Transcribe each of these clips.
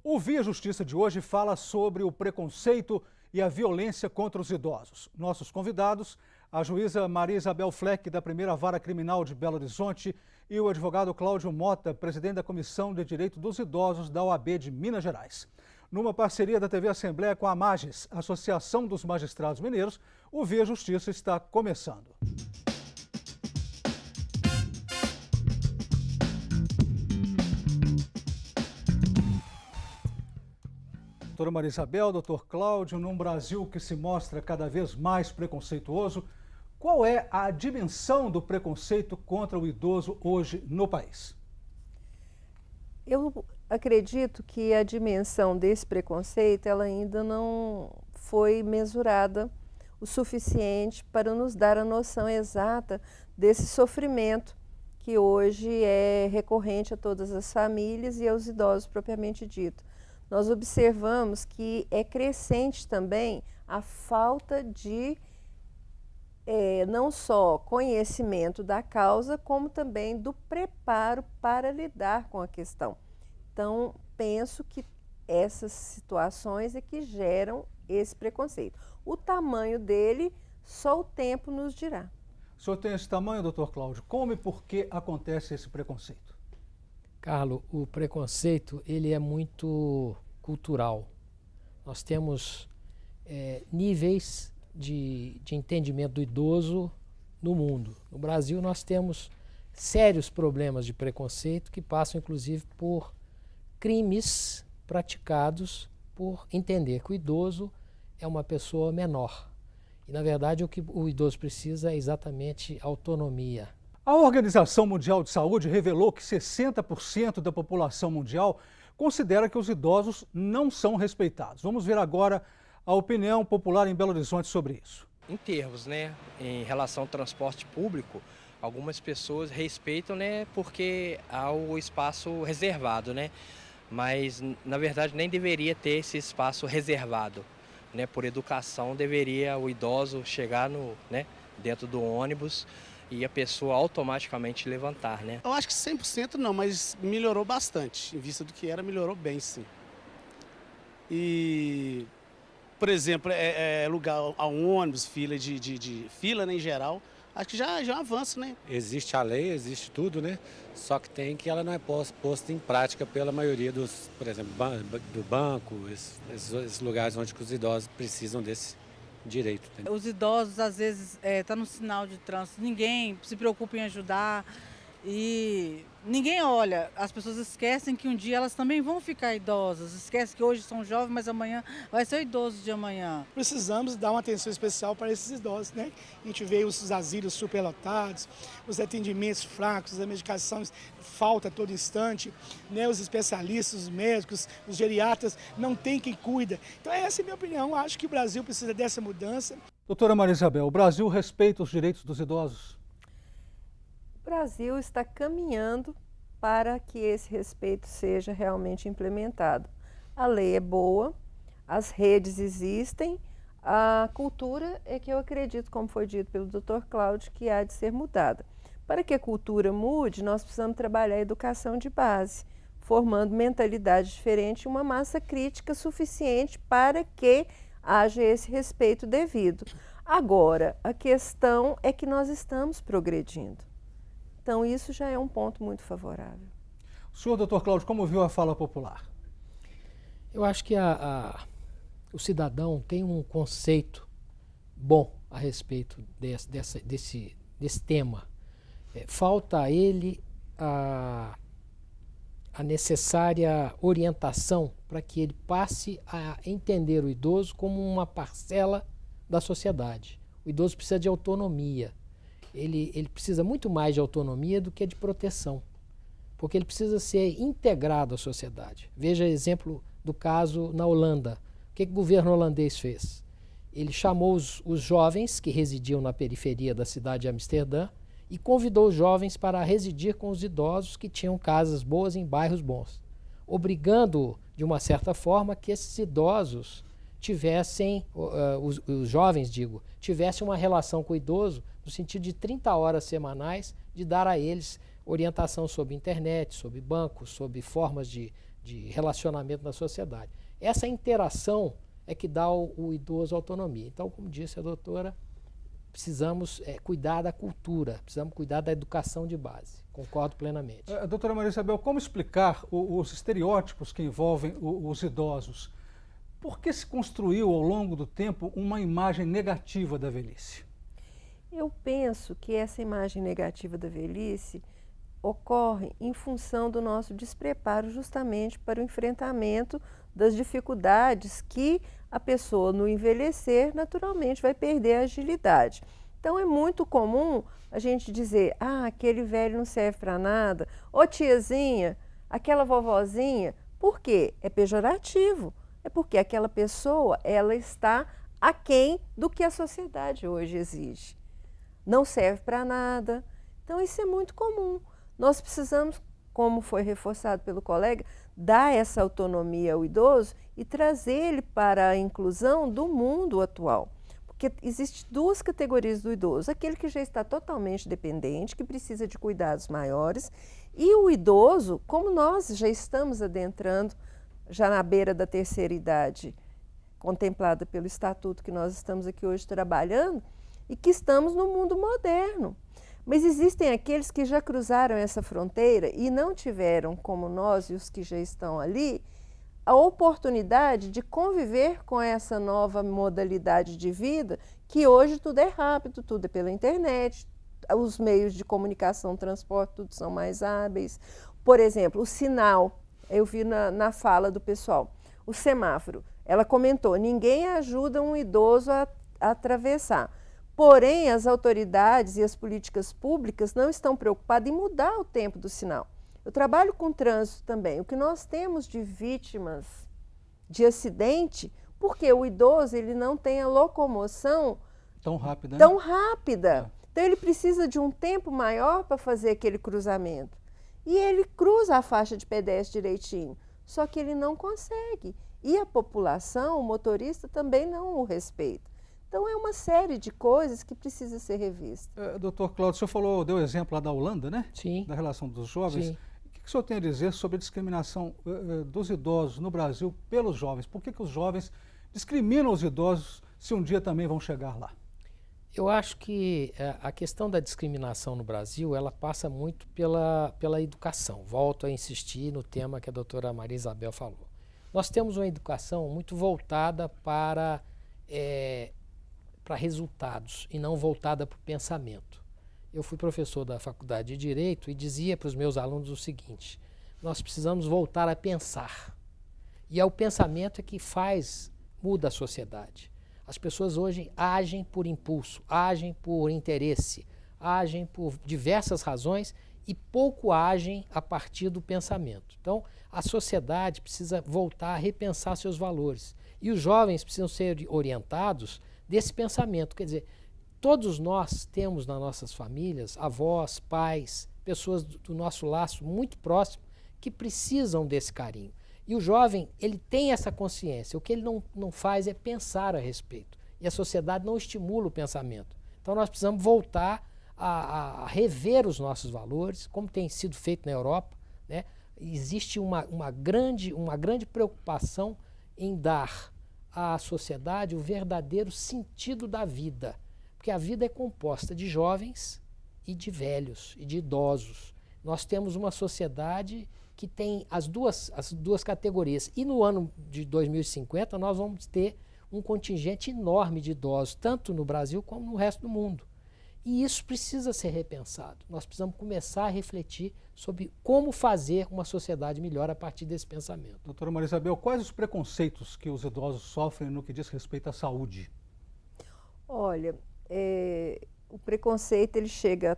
O Via Justiça de hoje fala sobre o preconceito e a violência contra os idosos. Nossos convidados, a juíza Maria Isabel Fleck, da Primeira Vara Criminal de Belo Horizonte, e o advogado Cláudio Mota, presidente da Comissão de Direito dos Idosos da OAB de Minas Gerais. Numa parceria da TV Assembleia com a AMAGES, Associação dos Magistrados Mineiros, o Via Justiça está começando. Doutora Maria Isabel, doutor Cláudio, num Brasil que se mostra cada vez mais preconceituoso, qual é a dimensão do preconceito contra o idoso hoje no país? Eu acredito que a dimensão desse preconceito ela ainda não foi mesurada o suficiente para nos dar a noção exata desse sofrimento que hoje é recorrente a todas as famílias e aos idosos propriamente dito. Nós observamos que é crescente também a falta de não só conhecimento da causa, como também do preparo para lidar com a questão. Então, penso que essas situações é que geram esse preconceito. O tamanho dele, só o tempo nos dirá. O senhor tem esse tamanho, doutor Cláudio? Como e por que acontece esse preconceito? Carlos, o preconceito ele é muito cultural. Nós temos níveis de entendimento do idoso no mundo. No Brasil nós temos sérios problemas de preconceito que passam inclusive por crimes praticados por entender que o idoso é uma pessoa menor. E na verdade o que o idoso precisa é exatamente autonomia. A Organização Mundial de Saúde revelou que 60% da população mundial considera que os idosos não são respeitados. Vamos ver agora a opinião popular em Belo Horizonte sobre isso. Em termos, em relação ao transporte público, algumas pessoas respeitam, porque há o espaço reservado, mas na verdade nem deveria ter esse espaço reservado, Por educação deveria o idoso chegar dentro do ônibus e a pessoa automaticamente levantar, Eu acho que 100% não, mas melhorou bastante. Em vista do que era, melhorou bem, sim. E, por exemplo, lugar a ônibus, fila fila, em geral, acho que já é um avanço, Existe a lei, existe tudo, Só que ela não é posta em prática pela maioria dos, por exemplo, do banco, esses lugares onde os idosos precisam desse direito. Os idosos, às vezes, estão no sinal de trânsito, ninguém se preocupa em ajudar e ninguém olha. As pessoas esquecem que um dia elas também vão ficar idosas, esquecem que hoje são jovens, mas amanhã vai ser o idoso de amanhã. Precisamos dar uma atenção especial para esses idosos, A gente vê os asilos superlotados, os atendimentos fracos, a medicação falta a todo instante, Os especialistas, os médicos, os geriatras, não tem quem cuida. Então essa é a minha opinião, acho que o Brasil precisa dessa mudança. Doutora Maria Isabel, o Brasil respeita os direitos dos idosos? O Brasil está caminhando para que esse respeito seja realmente implementado. A lei é boa, as redes existem, a cultura é que eu acredito, como foi dito pelo Dr. Cláudio, que há de ser mudada. Para que a cultura mude, nós precisamos trabalhar a educação de base, formando mentalidade diferente e uma massa crítica suficiente para que haja esse respeito devido. Agora, a questão é que nós estamos progredindo. Então, isso já é um ponto muito favorável. O senhor, doutor Cláudio, como viu a fala popular? Eu acho que o cidadão tem um conceito bom a respeito desse tema. Falta a ele a necessária orientação para que ele passe a entender o idoso como uma parcela da sociedade. O idoso precisa de autonomia. Ele precisa muito mais de autonomia do que de proteção, porque ele precisa ser integrado à sociedade. Veja exemplo do caso na Holanda. O que o governo holandês fez? Ele chamou os jovens que residiam na periferia da cidade de Amsterdã e convidou os jovens para residir com os idosos que tinham casas boas em bairros bons, obrigando, de uma certa forma, que esses idosos tivessem, os jovens, tivessem uma relação com o idoso no sentido de 30 horas semanais de dar a eles orientação sobre internet, sobre bancos, sobre formas de de relacionamento na sociedade. Essa interação é que dá ao idoso autonomia. Então, como disse a doutora, precisamos cuidar da cultura, precisamos cuidar da educação de base. Concordo plenamente. Doutora Maria Isabel, como explicar os estereótipos que envolvem os idosos? Por que se construiu ao longo do tempo uma imagem negativa da velhice? Eu penso que essa imagem negativa da velhice ocorre em função do nosso despreparo justamente para o enfrentamento das dificuldades que a pessoa, no envelhecer, naturalmente vai perder a agilidade. Então, é muito comum a gente dizer, aquele velho não serve para nada, ô tiazinha, aquela vovozinha. Por quê? É pejorativo. É porque aquela pessoa, ela está aquém do que a sociedade hoje exige. Não serve para nada. Então, isso é muito comum. Nós precisamos, como foi reforçado pelo colega, dar essa autonomia ao idoso e trazer ele para a inclusão do mundo atual. Porque existem duas categorias do idoso, aquele que já está totalmente dependente, que precisa de cuidados maiores, e o idoso, como nós já estamos adentrando, já na beira da terceira idade, contemplada pelo estatuto que nós estamos aqui hoje trabalhando, e que estamos no mundo moderno. Mas existem aqueles que já cruzaram essa fronteira e não tiveram, como nós e os que já estão ali, a oportunidade de conviver com essa nova modalidade de vida, que hoje tudo é rápido, tudo é pela internet, os meios de comunicação, transporte, tudo são mais hábeis. Por exemplo, o sinal, eu vi na fala do pessoal, o semáforo, ela comentou, ninguém ajuda um idoso a atravessar. Porém, as autoridades e as políticas públicas não estão preocupadas em mudar o tempo do sinal. Eu trabalho com trânsito também. O que nós temos de vítimas de acidente, porque o idoso ele não tem a locomoção tão rápida. Então, ele precisa de um tempo maior para fazer aquele cruzamento. E ele cruza a faixa de pedestre direitinho, só que ele não consegue. E a população, o motorista, também não o respeita. Então, é uma série de coisas que precisa ser revista. Doutor Cláudio, o senhor deu exemplo lá da Holanda, né? Sim. Da relação dos jovens. Sim. O que o senhor tem a dizer sobre a discriminação dos idosos no Brasil pelos jovens? Por que os jovens discriminam os idosos se um dia também vão chegar lá? Eu acho que a questão da discriminação no Brasil, ela passa muito pela educação. Volto a insistir no tema que a doutora Maria Isabel falou. Nós temos uma educação muito voltada para resultados e não voltada para o pensamento. Eu fui professor da Faculdade de Direito e dizia para os meus alunos o seguinte, nós precisamos voltar a pensar. E é o pensamento que muda a sociedade. As pessoas hoje agem por impulso, agem por interesse, agem por diversas razões e pouco agem a partir do pensamento. Então, a sociedade precisa voltar a repensar seus valores. E os jovens precisam ser orientados desse pensamento. Quer dizer, todos nós temos nas nossas famílias, avós, pais, pessoas do nosso laço muito próximo que precisam desse carinho. E o jovem, ele tem essa consciência. O que ele não faz é pensar a respeito. E a sociedade não estimula o pensamento. Então nós precisamos voltar a rever os nossos valores, como tem sido feito na Europa, né? Existe uma grande preocupação em dar à sociedade o verdadeiro sentido da vida. Porque a vida é composta de jovens e de velhos e de idosos. Nós temos uma sociedade que tem as duas categorias. E no ano de 2050 nós vamos ter um contingente enorme de idosos, tanto no Brasil como no resto do mundo. E isso precisa ser repensado. Nós precisamos começar a refletir sobre como fazer uma sociedade melhor a partir desse pensamento. Doutora Maria Isabel, quais os preconceitos que os idosos sofrem no que diz respeito à saúde? Olha, o preconceito ele chega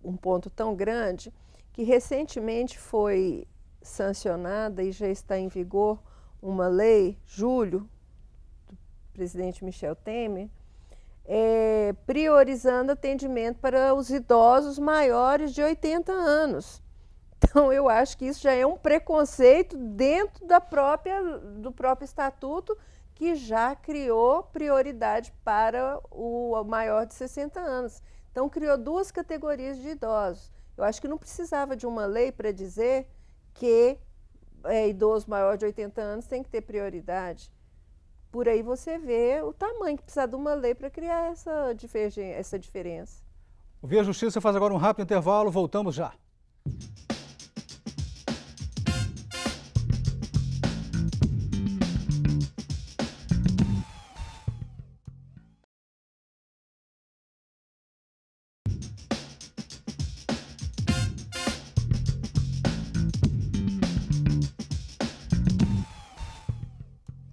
um ponto tão grande que recentemente foi sancionada e já está em vigor uma lei, julho, do presidente Michel Temer, priorizando atendimento para os idosos maiores de 80 anos. Então, eu acho que isso já é um preconceito dentro do próprio estatuto, que já criou prioridade para o maior de 60 anos. Então, criou duas categorias de idosos. Eu acho que não precisava de uma lei para dizer que idoso maior de 80 anos tem que ter prioridade. Por aí você vê o tamanho que precisa de uma lei para criar essa diferença. O Via Justiça faz agora um rápido intervalo, voltamos já.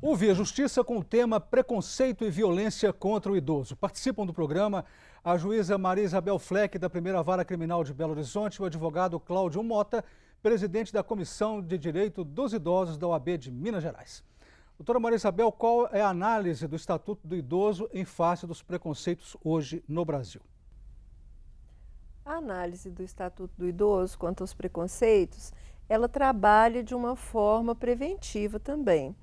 O Via Justiça com o tema Preconceito e Violência contra o Idoso. Participam do programa a juíza Maria Isabel Fleck, da Primeira Vara Criminal de Belo Horizonte, e o advogado Cláudio Mota, presidente da Comissão de Direito dos Idosos da OAB de Minas Gerais. Doutora Maria Isabel, qual é a análise do Estatuto do Idoso em face dos preconceitos hoje no Brasil? A análise do Estatuto do Idoso quanto aos preconceitos, ela trabalha de uma forma preventiva também.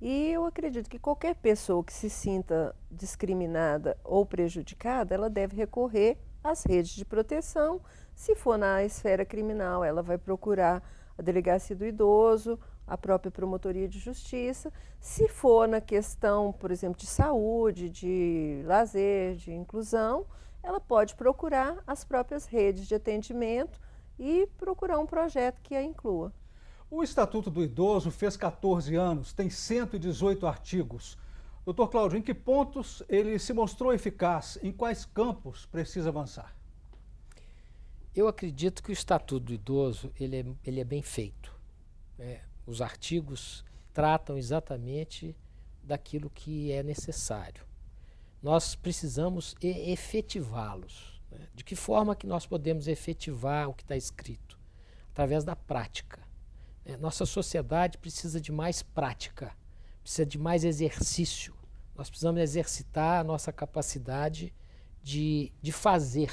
E eu acredito que qualquer pessoa que se sinta discriminada ou prejudicada, ela deve recorrer às redes de proteção. Se for na esfera criminal, ela vai procurar a Delegacia do Idoso, a própria Promotoria de Justiça. Se for na questão, por exemplo, de saúde, de lazer, de inclusão, ela pode procurar as próprias redes de atendimento e procurar um projeto que a inclua. O Estatuto do Idoso fez 14 anos, tem 118 artigos. Doutor Cláudio, em que pontos ele se mostrou eficaz? Em quais campos precisa avançar? Eu acredito que o Estatuto do Idoso ele é bem feito. Os artigos tratam exatamente daquilo que é necessário. Nós precisamos efetivá-los. De que forma que nós podemos efetivar o que está escrito? Através da prática. Nossa sociedade precisa de mais prática, precisa de mais exercício. Nós precisamos exercitar a nossa capacidade de fazer.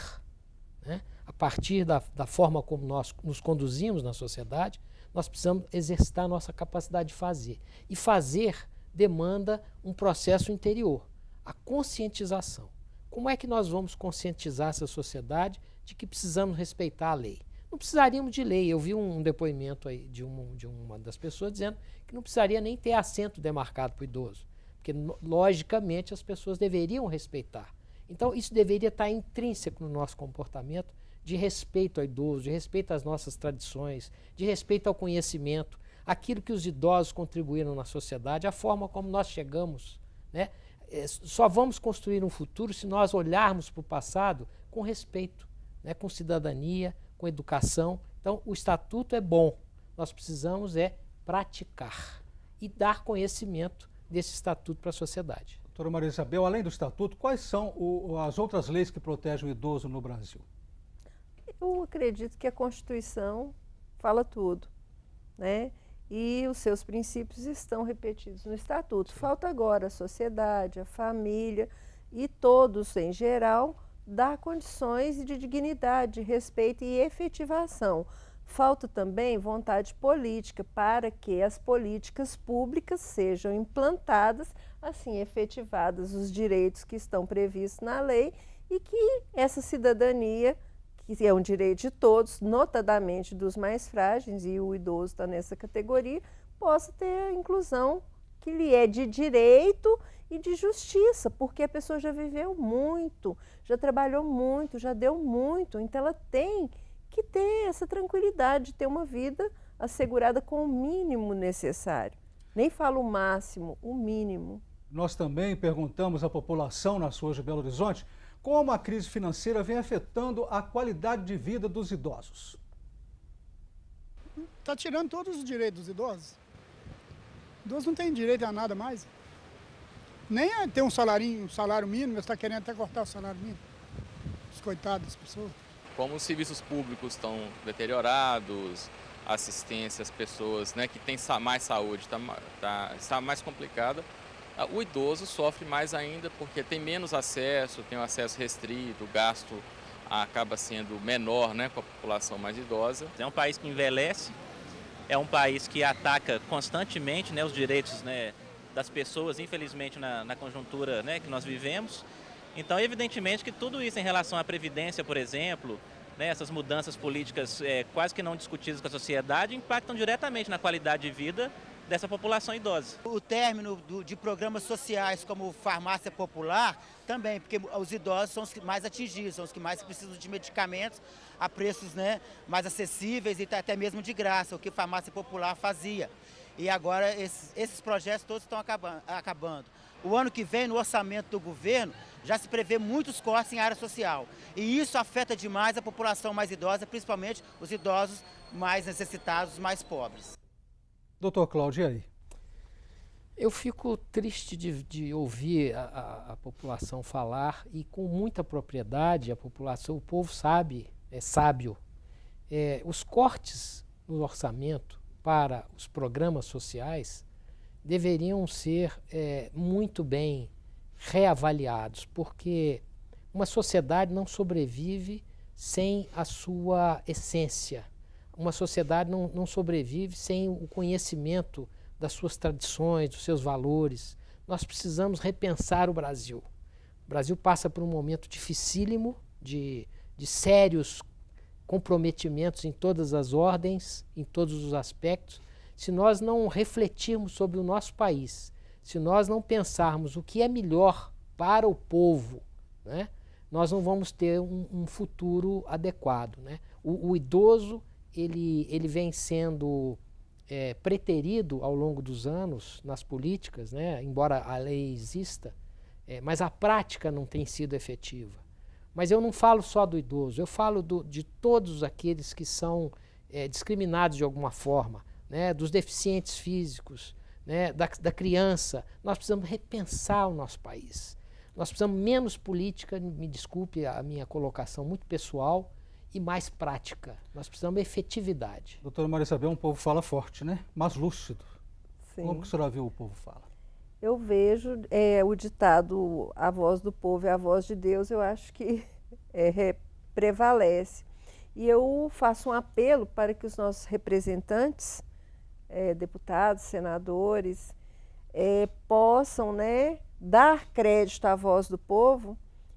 A partir da forma como nós nos conduzimos na sociedade, nós precisamos exercitar a nossa capacidade de fazer. E fazer demanda um processo interior, a conscientização. Como é que nós vamos conscientizar essa sociedade de que precisamos respeitar a lei? Não precisaríamos de lei. Eu vi um depoimento aí de uma das pessoas dizendo que não precisaria nem ter assento demarcado para o idoso, porque, logicamente, as pessoas deveriam respeitar. Então, isso deveria estar intrínseco no nosso comportamento de respeito ao idoso, de respeito às nossas tradições, de respeito ao conhecimento, aquilo que os idosos contribuíram na sociedade, a forma como nós chegamos. Só vamos construir um futuro se nós olharmos para o passado com respeito, com cidadania, com educação. Então, o Estatuto é bom, nós precisamos praticar e dar conhecimento desse Estatuto para a sociedade. Doutora Maria Isabel, além do Estatuto, quais são as outras leis que protegem o idoso no Brasil? Eu acredito que a Constituição fala tudo, e os seus princípios estão repetidos no Estatuto. Falta agora a sociedade, a família e todos em geral dar condições de dignidade, de respeito e efetivação. Falta também vontade política para que as políticas públicas sejam implantadas, assim efetivadas os direitos que estão previstos na lei e que essa cidadania, que é um direito de todos, notadamente dos mais frágeis, e o idoso está nessa categoria, possa ter a inclusão que lhe é de direito e de justiça, porque a pessoa já viveu muito, já trabalhou muito, já deu muito, então ela tem que ter essa tranquilidade de ter uma vida assegurada com o mínimo necessário. Nem falo o máximo, o mínimo. Nós também perguntamos à população nas ruas de Belo Horizonte como a crise financeira vem afetando a qualidade de vida dos idosos. Está tirando todos os direitos dos idosos. O idoso não tem direito a nada mais. Nem a ter um salário mínimo, você está querendo até cortar o salário mínimo. Os coitados das pessoas. Como os serviços públicos estão deteriorados, a assistência às pessoas que têm mais saúde está mais complicada, o idoso sofre mais ainda porque tem menos acesso, tem um acesso restrito, o gasto acaba sendo menor com a população mais idosa. É um país que envelhece, é um país que ataca constantemente os direitos das pessoas, infelizmente, na conjuntura que nós vivemos. Então, evidentemente que tudo isso em relação à previdência, por exemplo, né, essas mudanças políticas quase que não discutidas com a sociedade impactam diretamente na qualidade de vida dessa população idosa. O término de programas sociais como farmácia popular também, porque os idosos são os que mais atingidos, são os que mais precisam de medicamentos a preços, né, mais acessíveis e até mesmo de graça, o que a farmácia popular fazia. E agora esses projetos todos estão acabando. O ano que vem, no orçamento do governo, já se prevê muitos cortes em área social. E isso afeta demais a população mais idosa, principalmente os idosos mais necessitados, mais pobres. Doutor Cláudio, e aí? Eu fico triste de ouvir a população falar, e com muita propriedade a população, o povo sabe, é sábio. Os cortes no orçamento para os programas sociais deveriam ser muito bem reavaliados, porque uma sociedade não sobrevive sem a sua essência. Uma sociedade não sobrevive sem o conhecimento das suas tradições, dos seus valores. Nós precisamos repensar o Brasil. O Brasil passa por um momento dificílimo, de sérios comprometimentos em todas as ordens, em todos os aspectos. Se nós não refletirmos sobre o nosso país, se nós não pensarmos o que é melhor para o povo, né, nós não vamos ter um futuro adequado, né? O idoso ele vem sendo preterido ao longo dos anos nas políticas, né, embora a lei exista, mas a prática não tem sido efetiva. Mas eu não falo só do idoso, eu falo de todos aqueles que são discriminados de alguma forma, né, dos deficientes físicos, né, da criança. Nós precisamos repensar o nosso país. Nós precisamos menos política, me desculpe a minha colocação muito pessoal, e mais prática. Nós precisamos de efetividade. Doutora Maria Isabel, um povo fala forte, né? Mas lúcido. Sim. Como que a senhora viu o povo fala? Eu vejo o ditado, a voz do povo é a voz de Deus, eu acho que prevalece. E eu faço um apelo para que os nossos representantes, deputados, senadores, possam, né, dar crédito à voz do povo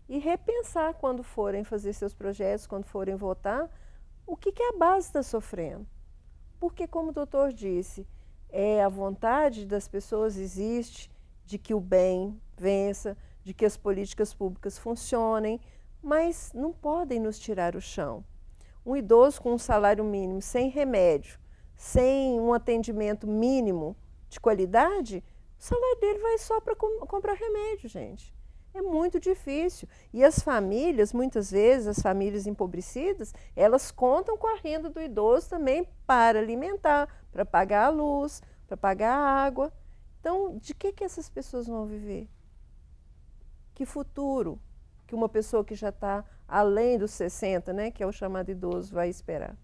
e repensar quando forem fazer seus projetos, quando forem votar, o que a base está sofrendo. Porque, como o doutor disse, a vontade das pessoas existe de que o bem vença, de que as políticas públicas funcionem, mas não podem nos tirar o chão. Um idoso com um salário mínimo, sem remédio, sem um atendimento mínimo de qualidade, o salário dele vai só para comprar remédio, gente. É muito difícil. E as famílias, muitas vezes, as famílias empobrecidas, elas contam com a renda do idoso também para alimentar, para pagar a luz, para pagar a água. Então, de que essas pessoas vão viver? Que futuro que uma pessoa que já está além dos 60, né, que é o chamado idoso, vai esperar?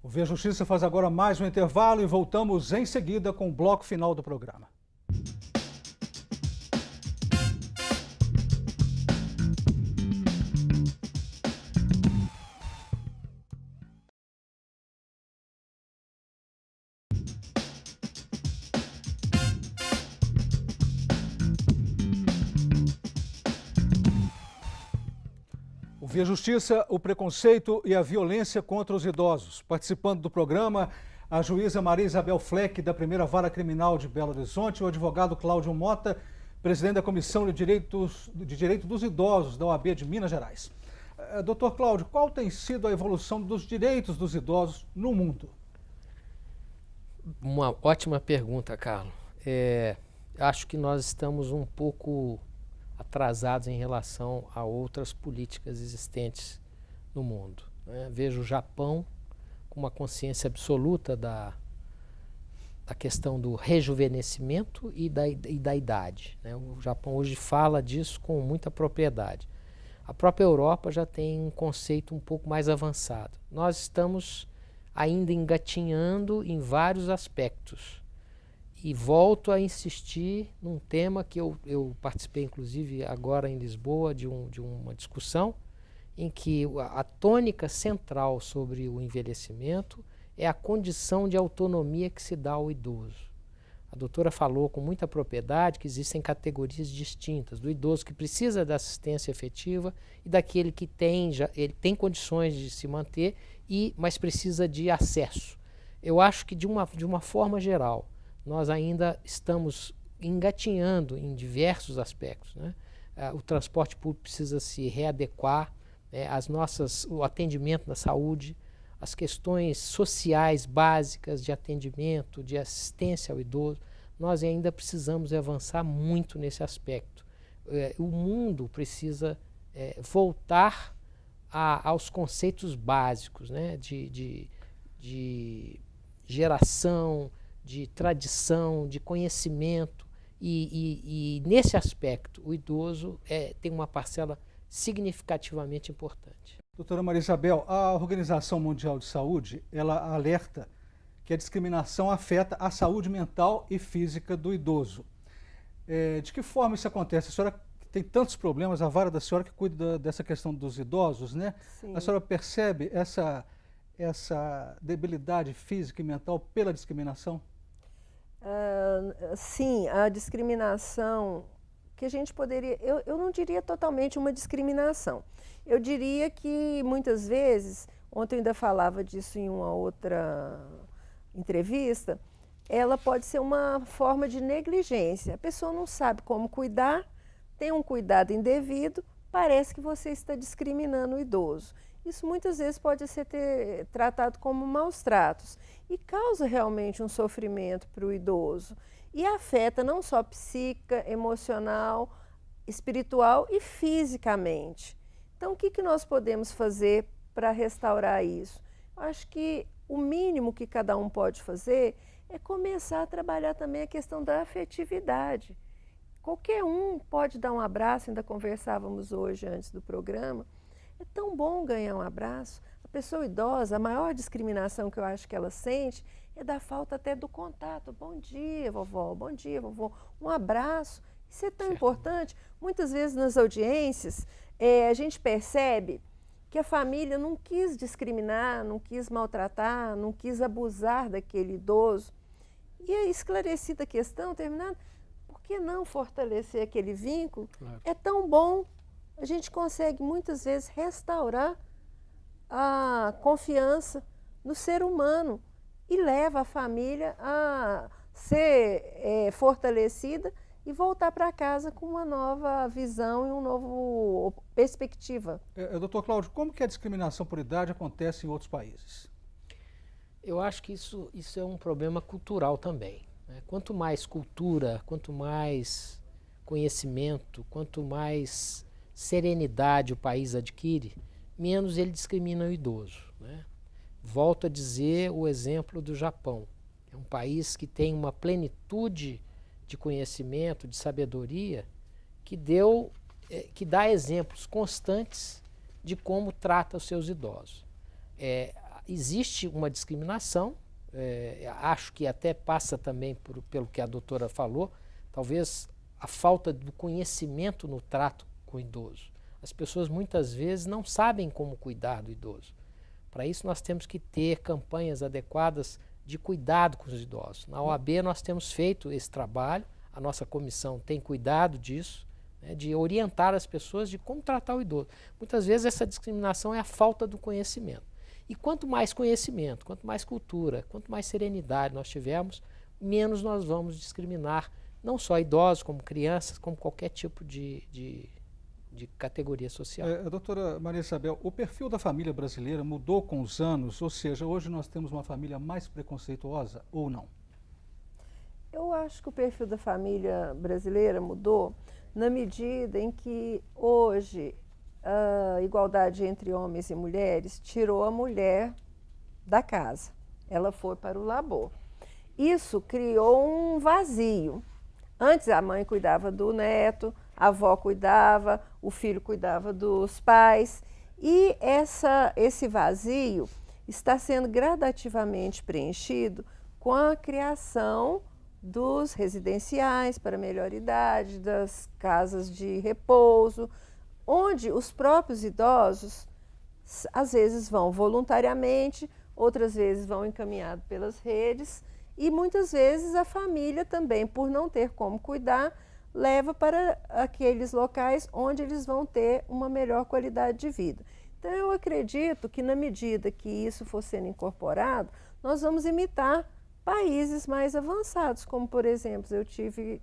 O Via Justiça faz agora mais um intervalo e voltamos em seguida com o bloco final do programa. Via Justiça, o preconceito e a violência contra os idosos. Participando do programa, a juíza Maria Isabel Fleck, da Primeira Vara Criminal de Belo Horizonte, o advogado Cláudio Mota, presidente da Comissão de Direito dos Idosos da OAB de Minas Gerais. Doutor Cláudio, qual tem sido a evolução dos direitos dos idosos no mundo? Uma ótima pergunta, Carlos. Acho que nós estamos um pouco atrasados em relação a outras políticas existentes no mundo, né? Vejo o Japão com uma consciência absoluta da questão do rejuvenescimento e da idade, né? O Japão hoje fala disso com muita propriedade. A própria Europa já tem um conceito um pouco mais avançado. Nós estamos ainda engatinhando em vários aspectos. E volto a insistir num tema que eu participei, inclusive, agora em Lisboa, de uma discussão em que a tônica central sobre o envelhecimento é a condição de autonomia que se dá ao idoso. A doutora falou com muita propriedade que existem categorias distintas, do idoso que precisa da assistência efetiva e daquele que ele tem condições de se manter, mas precisa de acesso. Eu acho que, de uma forma geral, nós ainda estamos engatinhando em diversos aspectos, né? O transporte público precisa se readequar, o atendimento na saúde, as questões sociais básicas de atendimento, de assistência ao idoso, nós ainda precisamos avançar muito nesse aspecto. O mundo precisa voltar aos conceitos básicos, né? de geração, de tradição, de conhecimento, e nesse aspecto o idoso tem uma parcela significativamente importante. Doutora Maria Isabel, a Organização Mundial de Saúde, ela alerta que a discriminação afeta a saúde mental e física do idoso. De que forma isso acontece? A senhora tem tantos problemas, a vara da senhora que cuida dessa questão dos idosos, né? Sim. A senhora percebe essa debilidade física e mental pela discriminação? Sim, a discriminação que a gente poderia... Eu não diria totalmente uma discriminação. Eu diria que, muitas vezes, ontem eu ainda falava disso em uma outra entrevista, ela pode ser uma forma de negligência. A pessoa não sabe como cuidar, tem um cuidado indevido, parece que você está discriminando o idoso. Isso muitas vezes pode ser tratado como maus tratos e causa realmente um sofrimento para o idoso. E afeta não só psíquica, emocional, espiritual e fisicamente. Então, o que nós podemos fazer para restaurar isso? Eu acho que o mínimo que cada um pode fazer é começar a trabalhar também a questão da afetividade. Qualquer um pode dar um abraço, ainda conversávamos hoje antes do programa. É tão bom ganhar um abraço. A pessoa idosa, a maior discriminação que eu acho que ela sente é da falta até do contato. Bom dia, vovó, bom dia, vovô. Um abraço. Isso é tão importante. Muitas vezes nas audiências, a gente percebe que a família não quis discriminar, não quis maltratar, não quis abusar daquele idoso. E a esclarecida questão, terminada, por que não fortalecer aquele vínculo? Claro. É tão bom. A gente consegue muitas vezes restaurar a confiança no ser humano e leva a família a ser fortalecida e voltar para casa com uma nova visão e uma nova perspectiva. Doutor Cláudio, como que a discriminação por idade acontece em outros países? Eu acho que isso é um problema cultural também, né? Quanto mais cultura, quanto mais conhecimento, quanto mais serenidade o país adquire, menos ele discrimina o idoso, né? Volto a dizer o exemplo do Japão. É um país que tem uma plenitude de conhecimento, de sabedoria, que dá exemplos constantes de como trata os seus idosos. Existe uma discriminação, acho que até passa também pelo que a doutora falou, talvez a falta do conhecimento no trato com o idoso. As pessoas muitas vezes não sabem como cuidar do idoso. Para isso nós temos que ter campanhas adequadas de cuidado com os idosos. Na OAB nós temos feito esse trabalho, a nossa comissão tem cuidado disso, né, de orientar as pessoas de como tratar o idoso. Muitas vezes essa discriminação é a falta do conhecimento. E quanto mais conhecimento, quanto mais cultura, quanto mais serenidade nós tivermos, menos nós vamos discriminar não só idosos, como crianças, como qualquer tipo de categoria social. Doutora Maria Isabel, o perfil da família brasileira mudou com os anos, ou seja, hoje nós temos uma família mais preconceituosa ou não? Eu acho que o perfil da família brasileira mudou na medida em que hoje a igualdade entre homens e mulheres tirou a mulher da casa. Ela foi para o labor. Isso criou um vazio. Antes a mãe cuidava do neto, a avó cuidava, o filho cuidava dos pais. E esse vazio está sendo gradativamente preenchido com a criação dos residenciais para melhor idade, das casas de repouso, onde os próprios idosos às vezes vão voluntariamente, outras vezes vão encaminhados pelas redes E muitas vezes a família também, por não ter como cuidar, leva para aqueles locais onde eles vão ter uma melhor qualidade de vida. Então eu acredito que na medida que isso for sendo incorporado, nós vamos imitar países mais avançados, como por exemplo, eu tive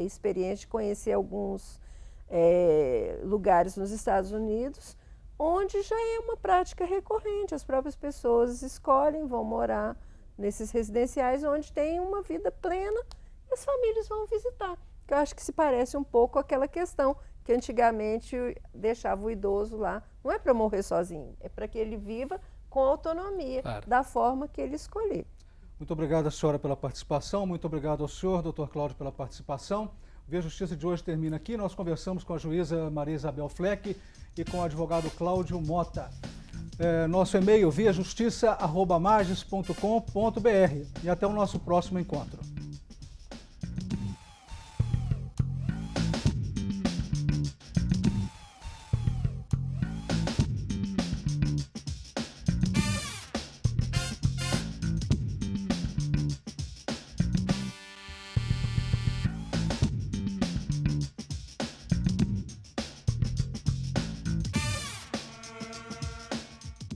experiência de conhecer alguns lugares nos Estados Unidos, onde já é uma prática recorrente, as próprias pessoas escolhem, vão morar nesses residenciais onde tem uma vida plena e as famílias vão visitar. Que eu acho que se parece um pouco aquela questão que antigamente deixava o idoso lá, não é para morrer sozinho, é para que ele viva com autonomia, claro, da forma que ele escolher. Muito obrigado, senhora, pela participação, muito obrigado ao senhor, doutor Cláudio, pela participação. O Via Justiça de hoje termina aqui, nós conversamos com a juíza Maria Isabel Fleck e com o advogado Cláudio Mota. Nosso e-mail viajustiça@magis.com.br e até o nosso próximo encontro.